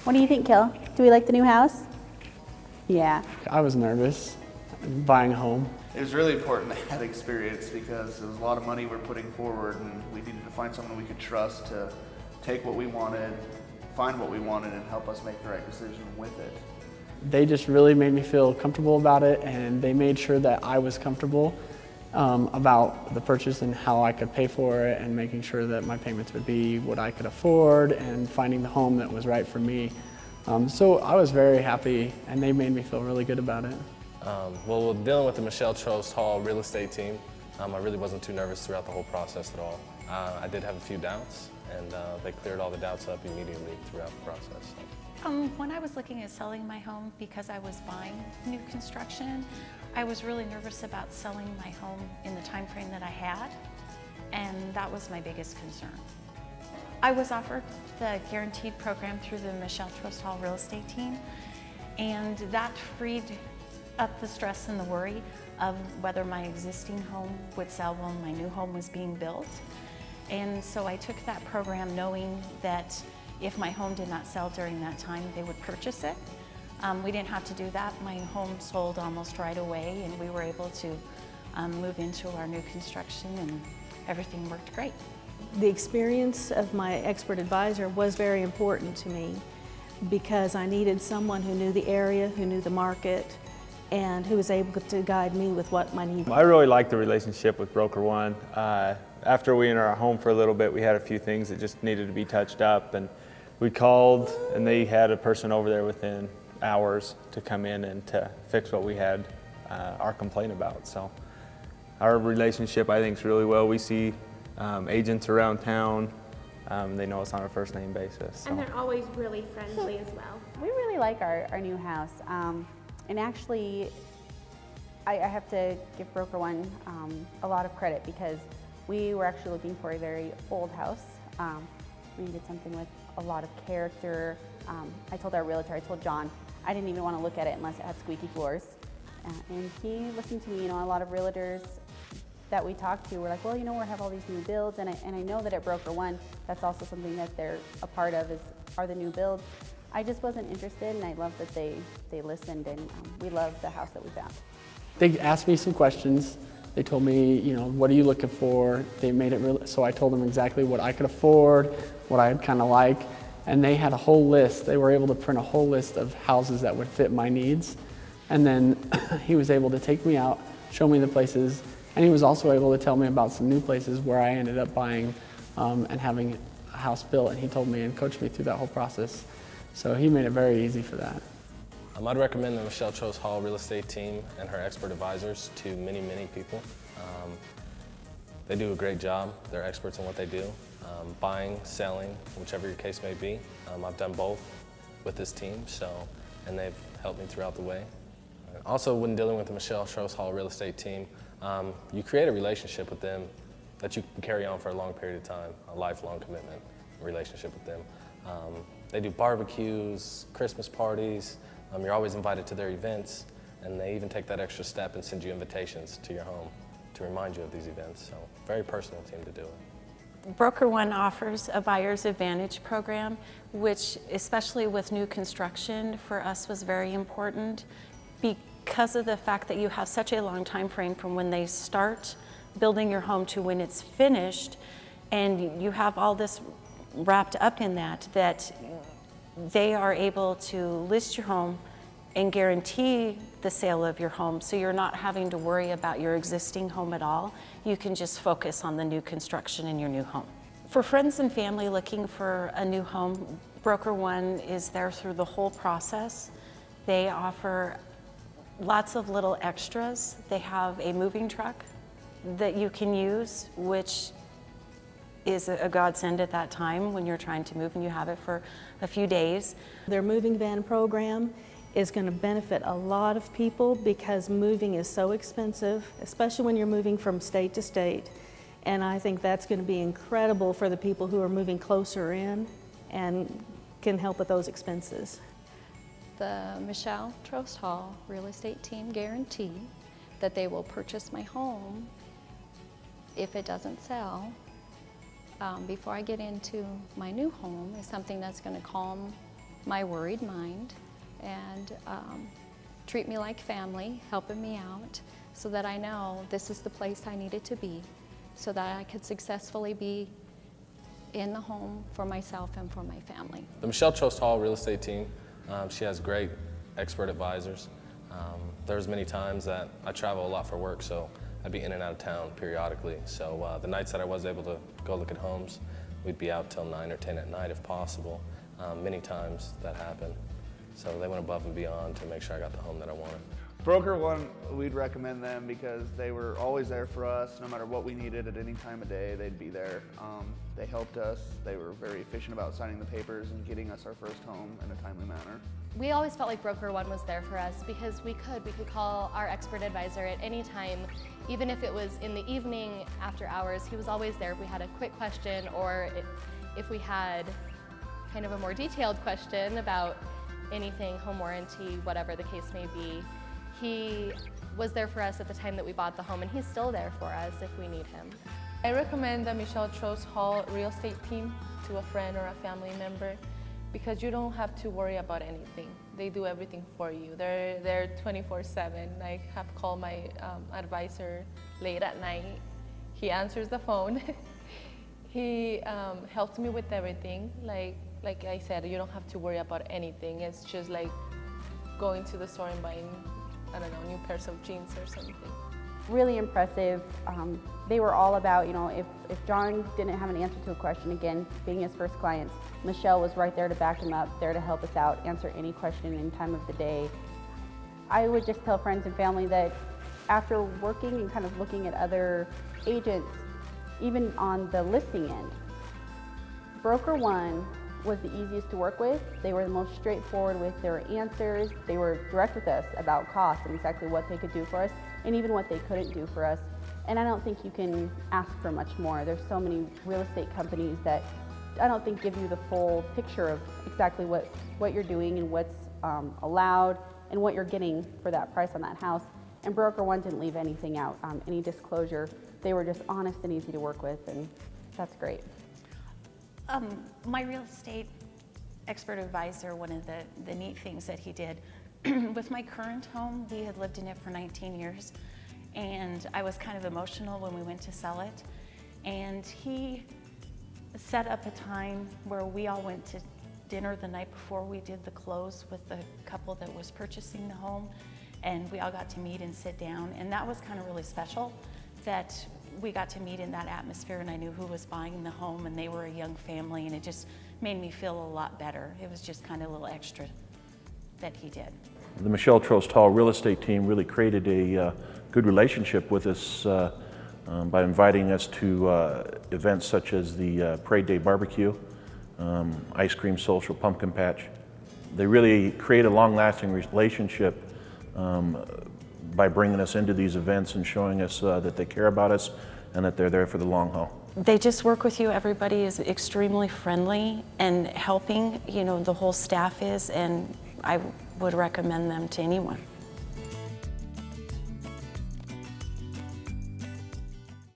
What do you think, Kel? Do we like the new house? Yeah. I was nervous buying a home. It was really important to have experience because there was a lot of money we're putting forward, and we needed to find someone we could trust to take what we wanted, find what we wanted, and help us make the right decision with it. They just really made me feel comfortable about it, and they made sure that I was comfortable about the purchase and how I could pay for it, and making sure that my payments would be what I could afford, and finding the home that was right for me. So I was very happy, and they made me feel really good about it. Well, dealing with the Michelle Trost Hall real estate team, I really wasn't too nervous throughout the whole process at all. I did have a few doubts, and they cleared all the doubts up immediately throughout the process. So. When I was looking at selling my home, because I was buying new construction, I was really nervous about selling my home in the time frame that I had, and that was my biggest concern. I was offered the guaranteed program through the Michelle Trost Hall real estate team, and that freed up the stress and the worry of whether my existing home would sell when my new home was being built. And so I took that program knowing that if my home did not sell during that time, they would purchase it. We didn't have to do that. My home sold almost right away, and we were able to move into our new construction, and everything worked great. The experience of my expert advisor was very important to me because I needed someone who knew the area, who knew the market, and who was able to guide me with what my needs were. I really liked the relationship with Broker One. After we were in our home for a little bit, we had a few things that just needed to be touched up, and we called, and they had a person over there within hours to come in and to fix what we had our complaint about. So our relationship, I think, is really well. We see agents around town. They know us on a first name basis. So. And they're always really friendly as well. We really like our new house. And actually, I have to give Broker One a lot of credit because we were actually looking for a very old house. We needed something with a lot of character. I told our realtor, I told John, I didn't even want to look at it unless it had squeaky floors. And he listened to me. You know, a lot of realtors that we talked to were like, well, you know, we have all these new builds, and I know that at Broker One, that's also something that they're a part of are the new builds. I just wasn't interested, and I love that they listened, and we love the house that we found. They asked me some questions. They told me, you know, what are you looking for? They made it real, so I told them exactly what I could afford, what I'd kind of like, and they had a whole list. They were able to print a whole list of houses that would fit my needs, and then he was able to take me out, show me the places, and he was also able to tell me about some new places where I ended up buying and having a house built, and he told me and coached me through that whole process. So he made it very easy for that. I'd recommend the Michelle Trost Hall real estate team and her expert advisors to many, many people. They do a great job. They're experts in what they do. Buying, selling, whichever your case may be. I've done both with this team, and they've helped me throughout the way. Also, when dealing with the Michelle Trost Hall real estate team, you create a relationship with them that you can carry on for a long period of time, a lifelong commitment relationship with them. They do barbecues, Christmas parties. You're always invited to their events, and they even take that extra step and send you invitations to your home to remind you of these events. So, very personal team to do it. Broker One offers a buyer's advantage program, which, especially with new construction, for us was very important because of the fact that you have such a long time frame from when they start building your home to when it's finished, and you have all this wrapped up in that they are able to list your home and guarantee the sale of your home, so you're not having to worry about your existing home at all. You can just focus on the new construction in your new home. For friends and family looking for a new home, Broker One is there through the whole process. They offer lots of little extras. They have a moving truck that you can use, which is a godsend at that time when you're trying to move and you have it for a few days. Their moving van program is going to benefit a lot of people because moving is so expensive, especially when you're moving from state to state. And I think that's going to be incredible for the people who are moving closer in and can help with those expenses. The Michelle Trost Hall real estate team guarantee that they will purchase my home if it doesn't sell before I get into my new home is something that's going to calm my worried mind and treat me like family, helping me out so that I know this is the place I needed to be so that I could successfully be in the home for myself and for my family. The Michelle Trost Hall real estate team, she has great expert advisors. There's many times that I travel a lot for work, so I'd be in and out of town periodically. So the nights that I was able to go look at homes, we'd be out till 9 or 10 at night if possible. Many times that happened. So they went above and beyond to make sure I got the home that I wanted. Broker One, we'd recommend them because they were always there for us. No matter what we needed at any time of day, they'd be there. They helped us. They were very efficient about signing the papers and getting us our first home in a timely manner. We always felt like Broker One was there for us because we could call our expert advisor at any time, even if it was in the evening after hours. He was always there if we had a quick question or if we had kind of a more detailed question about anything, home warranty, whatever the case may be. He was there for us at the time that we bought the home, and he's still there for us if we need him. I recommend the Michelle Trost Hall real estate team to a friend or a family member because you don't have to worry about anything. They do everything for you. They're 24/7. I have called my advisor late at night. He answers the phone. He helps me with everything. Like I said, you don't have to worry about anything. It's just like going to the store and buying, I don't know, new pairs of jeans or something. Really impressive. They were all about, if John didn't have an answer to a question, again, being his first clients, Michelle was right there to back him up, there to help us out, answer any question any time of the day. I would just tell friends and family that after working and kind of looking at other agents, even on the listing end, Broker One was the easiest to work with. They were the most straightforward with their answers. They were direct with us about costs and exactly what they could do for us and even what they couldn't do for us. And I don't think you can ask for much more. There's so many real estate companies that I don't think give you the full picture of exactly what you're doing and what's allowed and what you're getting for that price on that house. And Broker One didn't leave anything out, any disclosure. They were just honest and easy to work with, and that's great. My real estate expert advisor, one of the neat things that he did, with my current home, we had lived in it for 19 years, and I was kind of emotional when we went to sell it. And he set up a time where we all went to dinner the night before we did the close with the couple that was purchasing the home, and we all got to meet and sit down, and that was kind of really special that we got to meet in that atmosphere, and I knew who was buying the home, and they were a young family, and it just made me feel a lot better. It was just kind of a little extra that he did. The Michelle Trost Hall real estate team really created a good relationship with us by inviting us to events such as the Parade Day Barbecue, Ice Cream Social, Pumpkin Patch. They really create a long-lasting relationship by bringing us into these events and showing us that they care about us and that they're there for the long haul. They just work with you. Everybody is extremely friendly and helping, the whole staff is, and I would recommend them to anyone.